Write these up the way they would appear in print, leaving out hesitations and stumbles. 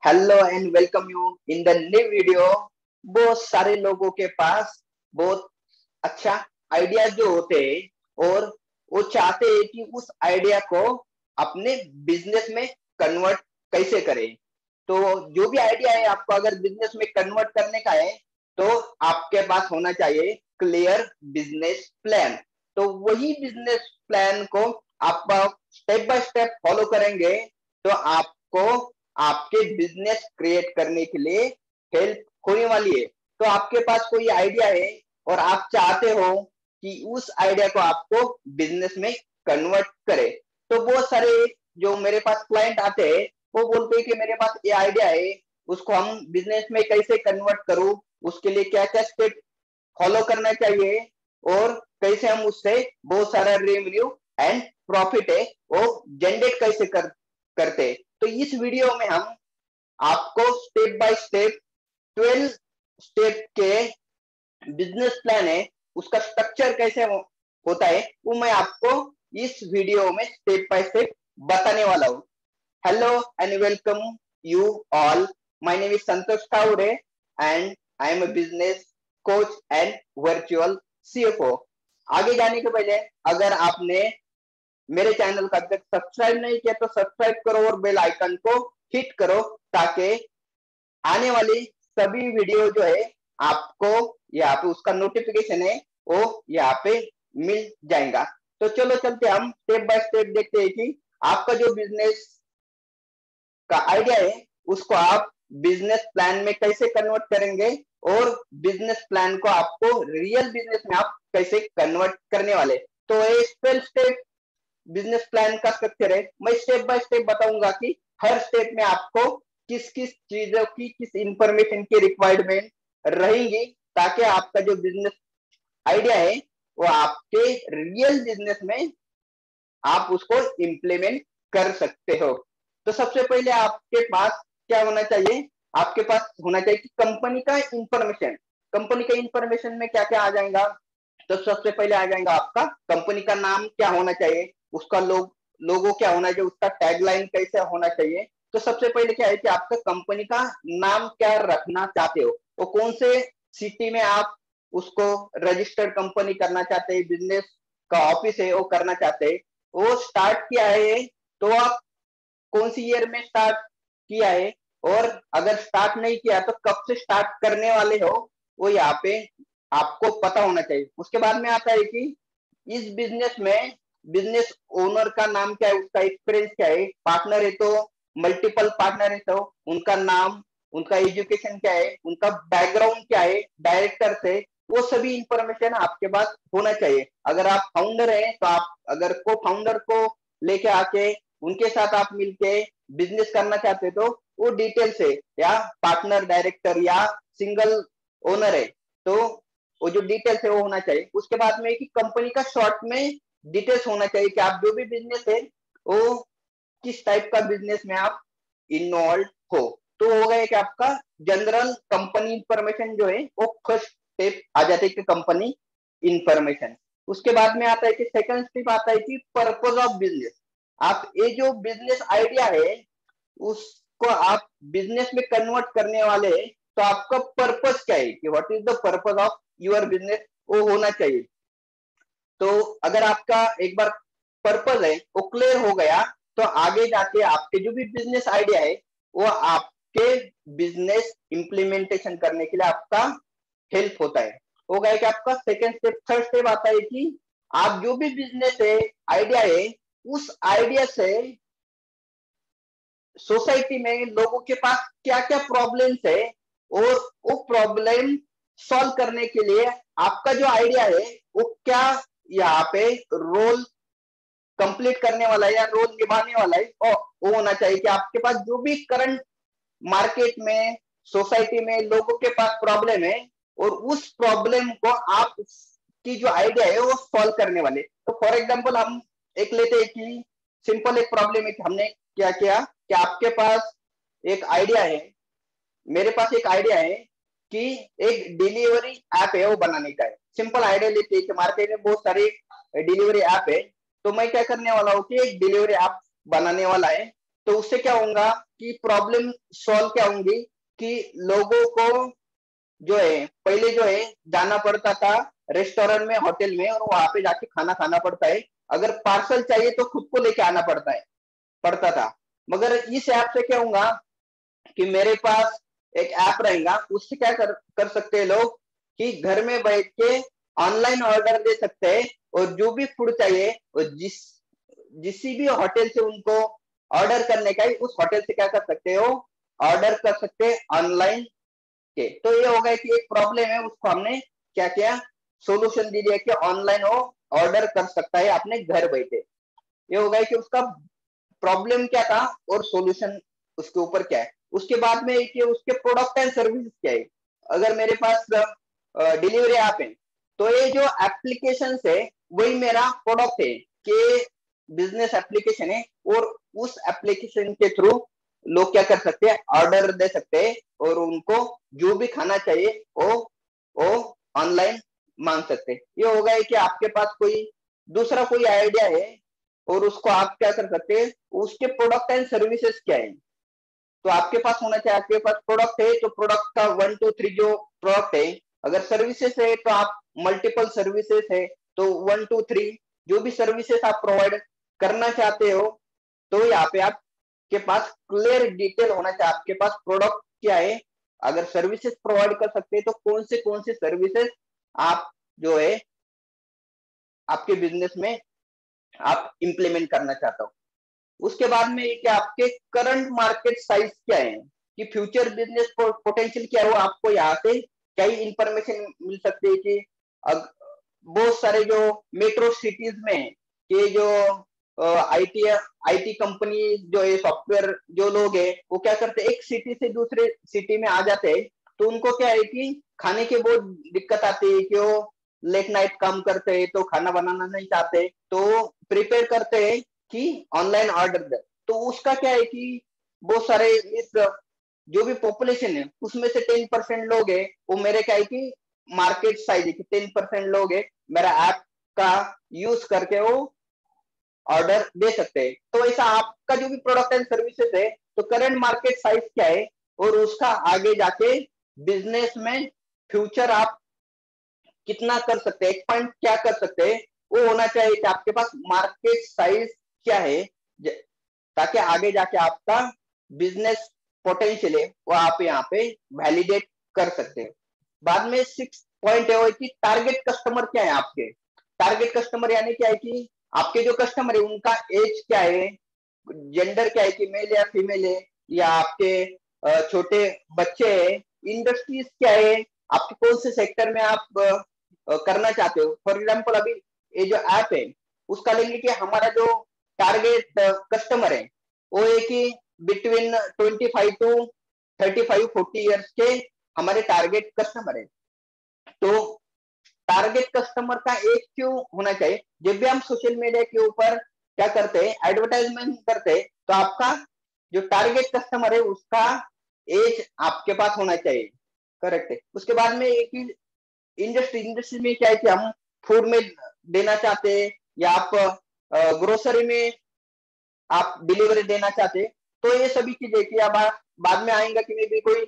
Hello and welcome you in the new video. बहुत सारे लोगों के पास बहुत अच्छा आइडिया जो होते हैं और वो चाहते हैं कि उस आइडिया को अपने बिजनेस में कन्वर्ट कैसे करें। तो जो भी आइडिया है आपको अगर बिजनेस में कन्वर्ट करने का है तो आपके पास होना चाहिए क्लियर बिजनेस प्लान। तो वही बिजनेस प्लान को आप स्टेप बाय स्टेप फॉलो करेंगे तो आपको आपके बिजनेस क्रिएट करने के लिए हेल्प होने वाली है। तो आपके पास कोई आइडिया है और आप चाहते हो कि उस आइडिया को आपको बिजनेस में कन्वर्ट करे। तो बहुत सारे जो मेरे पास क्लाइंट आते हैं वो बोलते हैं कि मेरे पास ये आइडिया है, उसको हम बिजनेस में कैसे कन्वर्ट करूं, उसके लिए क्या क्या स्टेप फॉलो करना चाहिए और कैसे हम उससे बहुत सारा रेवेन्यू एंड प्रॉफिट है वो जनरेट कैसे करते। तो इस वीडियो में हम आपको स्टेप बाय स्टेप 12 स्टेप के बिजनेस प्लान है उसका स्ट्रक्चर कैसे होता है वो मैं आपको इस वीडियो में स्टेप बाय स्टेप बताने वाला हूँ। Hello and welcome you all, my name is Santosh Kawade and I am a business coach and virtual CFO. आगे जाने के पहले अगर आपने मेरे चैनल का अगर सब्सक्राइब नहीं किया तो सब्सक्राइब करो और बेल आइकन को हिट करो ताकि आने वाली सभी वीडियो जो है आपको यहाँ पे उसका नोटिफिकेशन है वो यहाँ पे मिल जाएगा। तो चलो चलते हम स्टेप बाय स्टेप देखते हैं कि आपका जो बिजनेस का आइडिया है उसको आप बिजनेस प्लान में कैसे कन्वर्ट करेंगे और बिजनेस प्लान को आपको रियल बिजनेस में आप कैसे कन्वर्ट करने वाले। तो ये 12 स्टेप बिजनेस प्लान का स्ट्रक्चर है। मैं स्टेप बाय स्टेप बताऊंगा कि हर स्टेप में आपको किस किस चीजों की किस इंफॉर्मेशन की रिक्वायरमेंट रहेगी ताकि आपका जो बिजनेस आइडिया है वो आपके रियल बिजनेस में आप उसको इम्प्लीमेंट कर सकते हो। तो सबसे पहले आपके पास क्या होना चाहिए, आपके पास होना चाहिए कि कंपनी का इंफॉर्मेशन। कंपनी का इंफॉर्मेशन में क्या क्या आ जाएगा, तो सबसे पहले आ जाएगा आपका कंपनी का नाम क्या होना चाहिए, उसका लोगो क्या होना चाहिए, उसका टैगलाइन कैसे होना चाहिए। तो सबसे पहले क्या है कि आपका कंपनी का नाम क्या रखना चाहते हो, वो कौन से सिटी में आप उसको रजिस्टर्ड कंपनी करना चाहते हैं, बिजनेस का ऑफिस है वो करना चाहते हैं, वो स्टार्ट किया है तो आप कौन सी ईयर में स्टार्ट किया है और अगर स्टार्ट नहीं किया तो कब से स्टार्ट करने वाले हो वो यहाँ पे आपको पता होना चाहिए। उसके बाद में आता है कि इस बिजनेस में बिजनेस ओनर का नाम क्या है, उसका एक्सपीरियंस क्या है, पार्टनर है तो मल्टीपल पार्टनर है तो उनका नाम, उनका एजुकेशन क्या है, उनका बैकग्राउंड क्या है, डायरेक्टर से वो सभी इंफॉर्मेशन आपके पास होना चाहिए। अगर आप फाउंडर हैं तो आप अगर को फाउंडर को लेके आके उनके साथ आप मिलके बिजनेस करना चाहते तो वो डिटेल से, या पार्टनर डायरेक्टर या सिंगल ओनर है तो वो जो डिटेल्स है वो होना चाहिए। उसके बाद में कि कंपनी का शॉर्ट में डिटेल्स होना चाहिए कि आप जो भी बिजनेस है वो किस टाइप का बिजनेस में आप इन्वॉल्व हो। तो हो गया कि आपका जनरल कंपनी इंफॉर्मेशन जो है वो फर्स्ट स्टेप आ जाता है कि कंपनी इंफॉर्मेशन। उसके बाद में आता है कि सेकंड स्टेप आता है कि पर्पज ऑफ बिजनेस। आप ये जो बिजनेस आइडिया है उसको आप बिजनेस में कन्वर्ट करने वाले हैं तो आपका पर्पज क्या है कि what is the purpose of your business, वो होना चाहिए। तो अगर आपका एक बार पर्पज है वो क्लियर हो गया तो आगे जाके आपके जो भी बिजनेस आइडिया है वो आपके बिजनेस इंप्लीमेंटेशन करने के लिए आपका हेल्प होता है। हो गया कि आपका सेकेंड स्टेप। थर्ड स्टेप आता है कि आप जो भी बिजनेस है आइडिया है उस आइडिया से सोसाइटी में लोगों के पास क्या क्या प्रॉब्लम्स है और वो प्रॉब्लम सॉल्व करने के लिए आपका जो आइडिया है वो क्या यहाँ पे रोल कंप्लीट करने वाला है या रोल निभाने वाला है। और वो होना चाहिए कि आपके पास जो भी करंट मार्केट में सोसाइटी में लोगों के पास प्रॉब्लम है और उस प्रॉब्लम को आप की जो आइडिया है वो सॉल्व करने वाले। तो फॉर एग्जांपल हम एक लेते हैं कि सिंपल एक प्रॉब्लम है कि हमने क्या किया कि आपके पास एक आइडिया है, मेरे पास एक आइडिया है कि एक डिलीवरी ऐप है वो बनाने का है। सिंपल आइडिया लेते हैं कि मार्केट में बहुत सारे डिलीवरी ऐप है तो मैं क्या करने वाला हूँ कि एक डिलीवरी ऐप बनाने वाला है। तो उससे क्या होगा कि प्रॉब्लम सॉल्व क्या होंगी कि लोगों को जो है पहले जो है जाना पड़ता था रेस्टोरेंट में, होटल में, और वहां पे जाके खाना खाना पड़ता है। अगर पार्सल चाहिए तो खुद को लेके आना पड़ता था। मगर इस ऐप से क्या होगा कि मेरे पास एक ऐप रहेगा, उससे क्या कर सकते हैं लोग कि घर में बैठ के ऑनलाइन ऑर्डर दे सकते हैं, और जो भी फूड चाहिए और जिस भी होटल से उनको ऑर्डर करने का है, उस होटल से क्या कर सकते हो, ऑर्डर कर सकते हैं ऑनलाइन के। तो ये हो गया कि एक प्रॉब्लम है, उसको हमने क्या किया, सोल्यूशन दे दिया कि ऑनलाइन वो ऑर्डर कर सकता है अपने घर बैठे। ये हो गया कि उसका प्रॉब्लम क्या था और सॉल्यूशन उसके ऊपर क्या है। उसके बाद में कि उसके प्रोडक्ट एंड सर्विसेज क्या है। अगर मेरे पास डिलीवरी ऐप है, तो ये जो एप्लीकेशन है वही मेरा प्रोडक्ट है कि बिजनेस एप्लीकेशन है, और उस एप्लीकेशन के थ्रू लोग क्या कर सकते हैं, ऑर्डर दे सकते हैं, और उनको जो भी खाना चाहिए वो ऑनलाइन मांग सकते हैं। ये होगा है कि आपके पास कोई दूसरा कोई आइडिया है और उसको आप क्या कर सकते हैं, उसके प्रोडक्ट एंड सर्विसेज क्या है। तो आपके पास होना चाहिए, आपके पास प्रोडक्ट है तो प्रोडक्ट का 1 2 3 जो प्रोडक्ट है, अगर सर्विसेज है तो आप मल्टीपल सर्विसेज है तो 1 2 3 जो भी सर्विसेज आप प्रोवाइड करना चाहते हो, तो यहाँ पे आपके पास क्लियर डिटेल होना चाहिए आपके पास प्रोडक्ट क्या है। अगर सर्विसेज प्रोवाइड कर सकते हैं तो कौन से सर्विसेज आप जो है आपके बिजनेस में आप इंप्लीमेंट करना चाहते हो। उसके बाद में कि आपके करंट मार्केट साइज क्या है, कि फ्यूचर बिजनेस पोटेंशियल क्या है, वो आपको यहाँ से क्या ही इंफॉर्मेशन मिल सकती है कि बहुत सारे जो मेट्रो सिटीज में के जो आईटी आईटी कंपनी जो है, सॉफ्टवेयर जो लोग है, वो क्या करते हैं, एक सिटी से दूसरे सिटी में आ जाते हैं, तो उनको क्या है कि खाने की बहुत दिक्कत आती है कि वो लेट नाइट काम करते हैं तो खाना बनाना नहीं चाहते, तो प्रिपेयर करते हैं कि ऑनलाइन ऑर्डर दे। तो उसका क्या है कि बहुत सारे इस जो भी पॉपुलेशन है उसमें से 10% लोग है, वो मेरे क्या है कि मार्केट साइज है कि 10% लोग है मेरा ऐप का यूज करके वो ऑर्डर दे सकते हैं। तो ऐसा आपका जो भी प्रोडक्ट एंड सर्विसेज है, तो करंट मार्केट साइज क्या है और उसका आगे जाके बिजनेस में फ्यूचर आप कितना कर सकते हैं, एक पॉइंट क्या कर सकते हैं, वो होना चाहिए कि आपके पास मार्केट साइज क्या है, ताकि आगे जाके आपका बिजनेस पोटेंशियल है वो आप यहाँ पे वैलिडेट कर सकते हैं। बाद में 6 पॉइंट है वो कि टारगेट कस्टमर क्या है आपके। टारगेट कस्टमर यानी क्या है कि आपके जो कस्टमर है उनका एज क्या है, जेंडर क्या है कि मेल या फीमेल है, या आपके छोटे बच्चे हैं, इंडस्ट्रीज क्या है, आपके कौन से सेक्टर में आप करना चाहते हो। फॉर एग्जाम्पल अभी ये जो ऐप है उसका लेंगे कि हमारा जो टारगेट कस्टमर है वो है कि बिटवीन 25 टू 35 40 ईयर्स के हमारे टारगेट कस्टमर है। तो टारगेट कस्टमर का एक क्यों होना चाहिए, जब भी हम सोशल मीडिया के ऊपर क्या करते हैं, एडवर्टाइजमेंट करते हैं, तो आपका जो टारगेट कस्टमर है उसका एज आपके पास होना चाहिए। करेक्ट है। उसके बाद में एक इंडस्ट्री में क्या है कि हम फूड में देना चाहते हैं, या आप ग्रोसरी में आप डिलीवरी देना चाहते हैं, तो ये सभी चीजें कि अब बाद में आएंगे कि मे भी कोई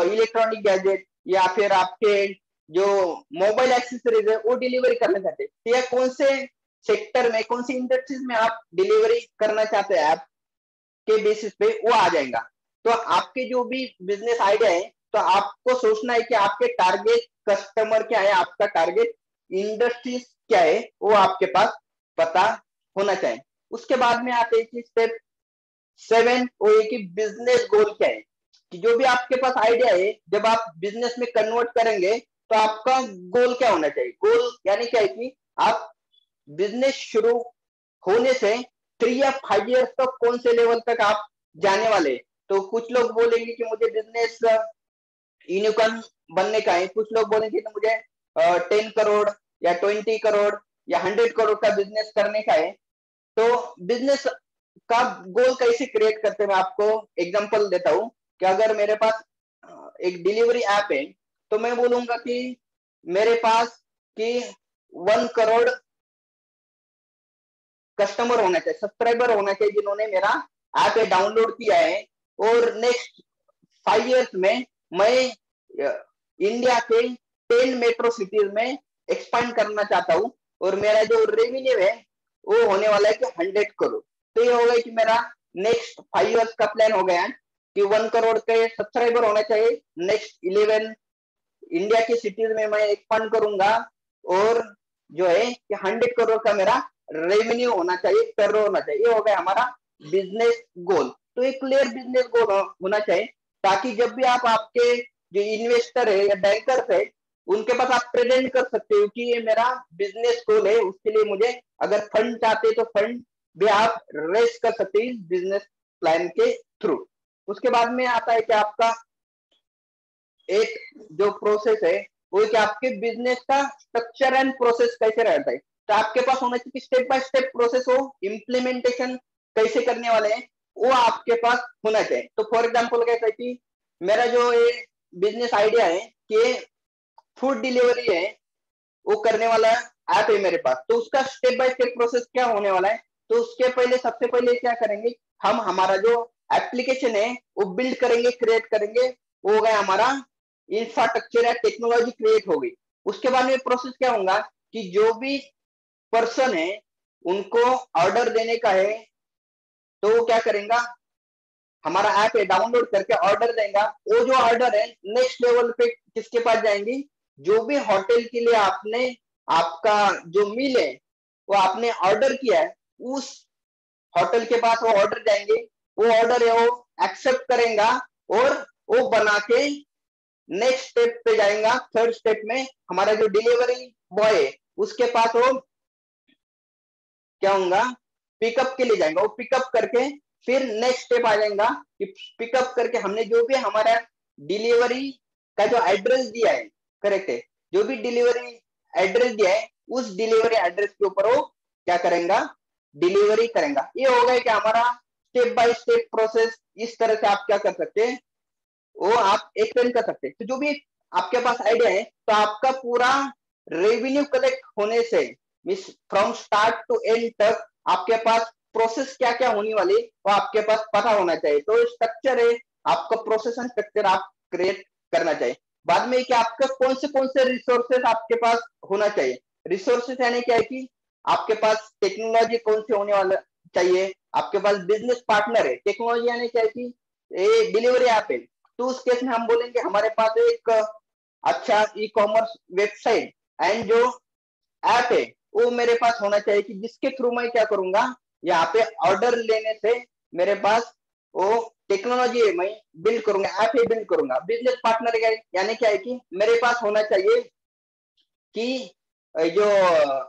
इलेक्ट्रॉनिक गैजेट या फिर आपके जो मोबाइल एक्सेसरीज है वो डिलीवरी करना चाहते हैं, तो या कौन से सेक्टर में, कौन सी इंडस्ट्रीज में आप डिलीवरी करना चाहते हैं ऐप के बेसिस पे वो आ जाएगा। तो आपके जो भी बिजनेस आइडिया है, तो आपको सोचना है कि आपके टारगेट कस्टमर क्या है, आपका टारगेट इंडस्ट्रीज क्या है, वो आपके पास पता होना चाहिए। उसके बाद में आते हैं कि स्टेप 7 वो है कि बिजनेस गोल क्या है, कि जो भी आपके पास आइडिया है जब आप बिजनेस में कन्वर्ट करेंगे तो आपका गोल क्या होना चाहिए। गोल यानी क्या है कि आप बिजनेस शुरू होने से 3 या 5 ईयर्स तक कौन से लेवल तक आप जाने वाले। तो कुछ लोग बोलेंगे कि मुझे बिजनेस यूनिकॉर्न बनने का है, कुछ लोग बोलेंगे कि मुझे 10 करोड़ या 20 करोड़ या 100 करोड़ का बिजनेस करने का है। तो बिजनेस का गोल कैसे क्रिएट करते हैं, मैं आपको एग्जांपल देता हूं कि अगर मेरे पास एक डिलीवरी ऐप है, तो मैं बोलूंगा कि मेरे पास कि 1 करोड़ कस्टमर होना चाहिए, सब्सक्राइबर होना चाहिए जिन्होंने मेरा ऐप डाउनलोड किया है और नेक्स्ट 5 इयर्स में मैं इंडिया के 10 मेट्रो सिटीज में एक्सपांड करना चाहता हूँ और मेरा जो रेवेन्यू है वो होने वाला है कि 100 करोड़। तो ये हो गया कि मेरा नेक्स्ट 5 इयर्स का प्लान हो गया कि 1 करोड़ के सब्सक्राइबर होना चाहिए। नेक्स्ट 11 इंडिया की सिटीज में मैं एक्सपांड करूंगा और जो है कि 100 करोड़ का मेरा रेवेन्यू होना चाहिए, per होना चाहिए। ये हो गया हमारा बिजनेस गोल। तो एक क्लियर बिजनेस गोल होना चाहिए ताकि जब भी आप आपके जो इन्वेस्टर है या बैंकर्स है उनके पास आप प्रेजेंट कर सकते हो कि ये मेरा बिजनेस गोल है, उसके लिए मुझे अगर फंड चाहते तो फंड भी आप रेस कर सकते हैं बिजनेस प्लान के थ्रू। उसके बाद में आता है कि आपका एक जो प्रोसेस है वो कि आपके बिजनेस का स्ट्रक्चर एंड प्रोसेस कैसे रहता है। तो आपके पास होना चाहिए स्टेप बाय स्टेप प्रोसेस हो, इम्प्लीमेंटेशन कैसे करने वाले हैं वो आपके पास होना चाहिए। तो फॉर एग्जांपल कहता है कि मेरा जो ये बिजनेस आइडिया है कि फूड डिलीवरी है वो करने वाला ऐप है मेरे पास, तो उसका स्टेप बाय स्टेप प्रोसेस क्या होने वाला है। तो उसके पहले सबसे पहले क्या करेंगे, हम हमारा जो एप्लीकेशन है वो बिल्ड करेंगे, क्रिएट करेंगे। वो हो गया हमारा इंफ्रास्ट्रक्चर या टेक्नोलॉजी क्रिएट हो गई। उसके बाद में प्रोसेस क्या होगा कि जो भी पर्सन है उनको ऑर्डर देने का है तो वो क्या करेगा, हमारा ऐप है डाउनलोड करके ऑर्डर देगा। वो जो ऑर्डर है नेक्स्ट लेवल पे किसके पास जाएंगी, जो भी होटल के लिए आपने आपका जो मील है वो आपने ऑर्डर किया है उस होटल के पास वो ऑर्डर जाएंगे। वो ऑर्डर है वो एक्सेप्ट करेगा और वो बना के नेक्स्ट स्टेप पे जाएगा। थर्ड स्टेप में हमारा जो डिलीवरी बॉय है उसके पास वो क्या होगा, पिकअप के लिए जाएगा। वो पिकअप करके फिर नेक्स्ट स्टेप आ जाएगा कि पिकअप करके हमने जो भी हमारा डिलीवरी का जो एड्रेस दिया है, करेक्ट है, जो भी डिलीवरी एड्रेस दिया है उस डिलीवरी एड्रेस के ऊपर वो क्या करेगा, डिलीवरी करेगा। ये हो गया कि हमारा स्टेप बाय स्टेप प्रोसेस। इस तरह से आप क्या कर सकते हैं, वो आप एक्सप्लेन कर सकते हैं। तो जो भी आपके पास आइडिया है तो आपका पूरा रेवेन्यू कलेक्ट होने से means from start to end तक आपके पास प्रोसेस क्या क्या होने वाली वो आपके पास पता होना चाहिए। तो स्ट्रक्चर है आपका, प्रोसेस एंड स्ट्रक्चर आप क्रिएट करना चाहिए। बाद में कि आपका कौन से रिसोर्सेस आपके पास होना चाहिए। रिसोर्सेस यानी क्या है कि आपके पास टेक्नोलॉजी कौन सी होने वाला चाहिए, आपके पास बिजनेस पार्टनर है। टेक्नोलॉजी यानी क्या है कि ये डिलीवरी ऐप है तो उस केस में हम बोलेंगे हमारे पास एक अच्छा ई कॉमर्स वेबसाइट एंड जो ऐप है वो मेरे पास होना चाहिए कि जिसके थ्रू मैं क्या करूंगा, यहाँ पे ऑर्डर लेने से मेरे पास वो टेक्नोलॉजी है मैं बिल्ड करूंगा, ऐप ही बिल्ड करूंगा। बिजनेस पार्टनर यानी क्या है कि मेरे पास होना चाहिए कि जो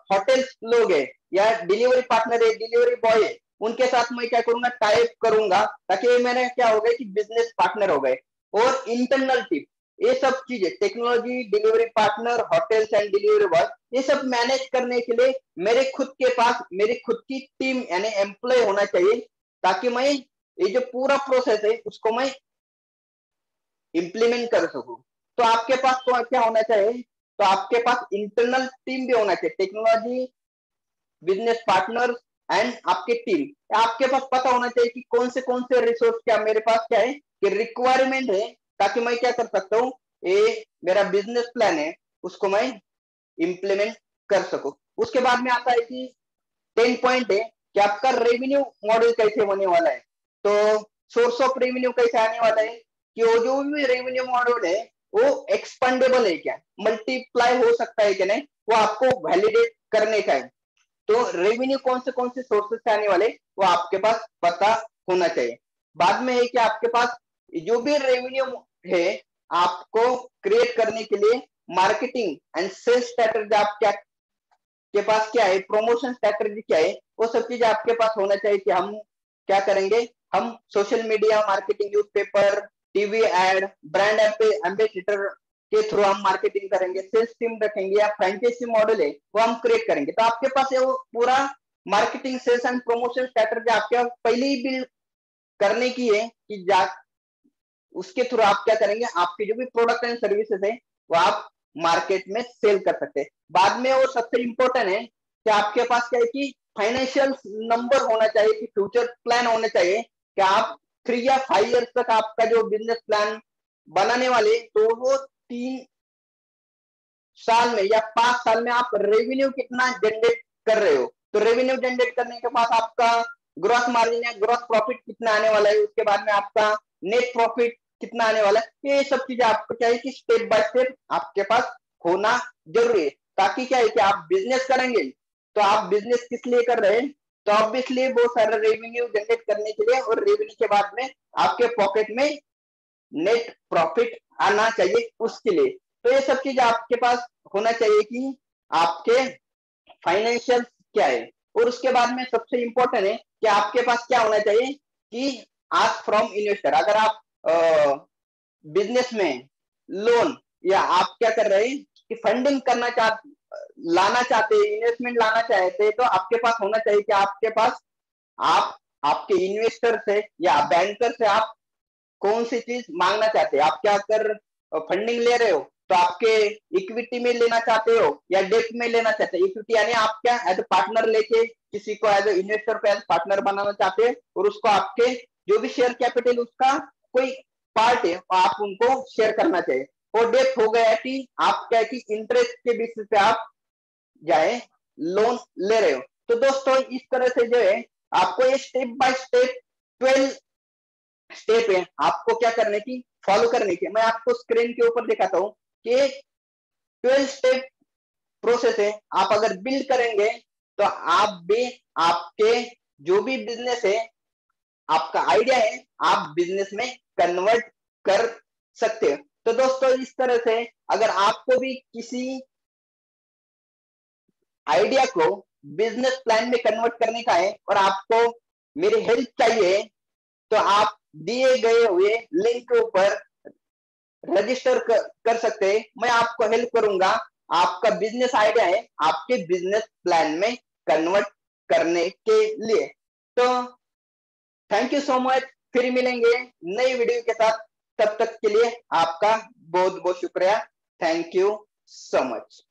होटल्स लोग है या डिलीवरी पार्टनर है, डिलीवरी बॉय है, उनके साथ मैं क्या करूंगा, टाइप करूंगा ताकि मैंने क्या हो गए कि बिजनेस पार्टनर हो गए। और इंटरनल टिप, ये सब चीजें technology, delivery partner, hotels and delivery boy, ये सब मैनेज करने के लिए मेरे खुद के पास मेरी खुद की टीम यानी एम्प्लॉय होना चाहिए ताकि मैं ये जो पूरा प्रोसेस है उसको मैं इंप्लीमेंट कर सकूं। तो आपके पास तो क्या होना चाहिए, तो आपके पास इंटरनल टीम भी होना चाहिए, टेक्नोलॉजी, बिजनेस पार्टनर एंड आपके टीम। आपके पास पता होना चाहिए कि कौन से रिसोर्स क्या मेरे पास क्या है कि रिक्वायरमेंट है ताकि मैं क्या कर सकता हूँ, ये मेरा बिजनेस प्लान है उसको मैं इंप्लीमेंट कर सकूं। उसके बाद में आता है कि 10 पॉइंट है कि आपका रेवेन्यू मॉडल कैसे होने वाला है। तो सोर्स ऑफ रेवेन्यू कैसे आने वाला है कि वो जो भी रेवेन्यू मॉडल है वो एक्सपेंडेबल है क्या, मल्टीप्लाई हो सकता है कि नहीं, वो आपको वैलिडेट करने का है। तो रेवेन्यू कौन से सोर्सेस से आने वाले वो आपके पास पता होना चाहिए। बाद में है कि आपके पास जो भी रेवेन्यू है आपको क्रिएट करने के लिए मार्केटिंग एंड सेल्स स्ट्रेटजी आप क्या के पास क्या है, प्रमोशन स्ट्रेटजी क्या है, वो सब चीज आपके पास होना चाहिए कि हम क्या करेंगे, हम social media marketing, newspaper, TV ad, brand ambassador के थ्रू हम मार्केटिंग करेंगे, सेल्स टीम रखेंगे या फ्रेंचाइजी मॉडल है वो हम क्रिएट करेंगे। तो आपके पास वो पूरा marketing, sales and promotion strategy आपके पहले ही बिल्ड करने की है कि उसके थ्रू आप क्या करेंगे, आपके जो भी प्रोडक्ट एंड सर्विसेज है वो आप मार्केट में सेल कर सकते हैं। बाद में वो सबसे इंपॉर्टेंट है कि आपके पास क्या है कि फाइनेंशियल नंबर होना चाहिए, कि फ्यूचर प्लान होना चाहिए कि कि आप 3 या 5 ईयर्स तक आपका जो बिजनेस प्लान बनाने वाले, तो वो 3 साल में या 5 साल में आप रेवेन्यू कितना जनरेट कर रहे हो। तो रेवेन्यू जनरेट करने के बाद आपका ग्रॉस मार्जिन या ग्रॉस प्रॉफिट कितना आने वाला है, उसके बाद में आपका नेट प्रॉफिट कितना आने वाला है। ये सब चीजें आपको चाहिए कि स्टेप बाय स्टेप आपके पास होना जरूरी है, ताकि क्या है कि आप बिजनेस करेंगे तो आप बिजनेस किस लिए कर रहे हैं, तो ऑब्वियसली वो सारा रेवेन्यू जनरेट करने के लिए, और रेवेन्यू के बाद में आपके पॉकेट में नेट प्रॉफिट आना चाहिए उसके लिए। तो ये सब चीज आपके पास होना चाहिए कि आपके फाइनेंशियल क्या है। और उसके बाद में सबसे इंपॉर्टेंट है कि आपके पास क्या होना चाहिए कि आस्क फ्रॉम इन्वेस्टर। अगर आप बिजनेस में लोन या आप क्या कर रहे हैं कि फंडिंग करना लाना चाहते हैं, इन्वेस्टमेंट लाना चाहते हैं, तो आपके पास होना चाहिए कि आपके पास आप आपके इन्वेस्टर से या बैंकर से आप कौन सी चीज मांगना चाहते हैं। आप क्या कर फंडिंग ले रहे हो, तो आपके इक्विटी में लेना चाहते हो या डेट में लेना चाहते हो। इक्विटी यानी आप क्या एज ए पार्टनर लेके किसी को एज ए इन्वेस्टर को एज पार्टनर बनाना चाहते हैं, और उसको आपके जो भी शेयर कैपिटल उसका कोई पार्ट है आप उनको शेयर करना चाहिए। और डेट हो गया कि आप क्या कि इंटरेस्ट के बेसिस पे आप जाए लोन ले रहे हो। तो दोस्तों इस तरह से जो है आपको ये स्टेप बाय स्टेप 12 स्टेप है आपको क्या करने की, फॉलो करने की। मैं आपको स्क्रीन के ऊपर दिखाता हूं कि 12 स्टेप प्रोसेस है। आप अगर बिल्ड करेंगे तो आप भी आपके जो भी बिजनेस है, आपका आइडिया है, आप बिजनेस में कन्वर्ट कर सकते हो। तो दोस्तों इस तरह से अगर आपको भी किसी आइडिया को बिजनेस प्लान में कन्वर्ट करने का है और आपको मेरी हेल्प चाहिए, तो आप दिए गए हुए लिंक के ऊपर रजिस्टर कर सकते हैं। मैं आपको हेल्प करूंगा आपका बिजनेस आइडिया है आपके बिजनेस प्लान में कन्वर्ट करने के लिए। तो थैंक यू सो मच, फिर मिलेंगे नई वीडियो के साथ। तब तक के लिए आपका बहुत बहुत शुक्रिया। Thank you so much.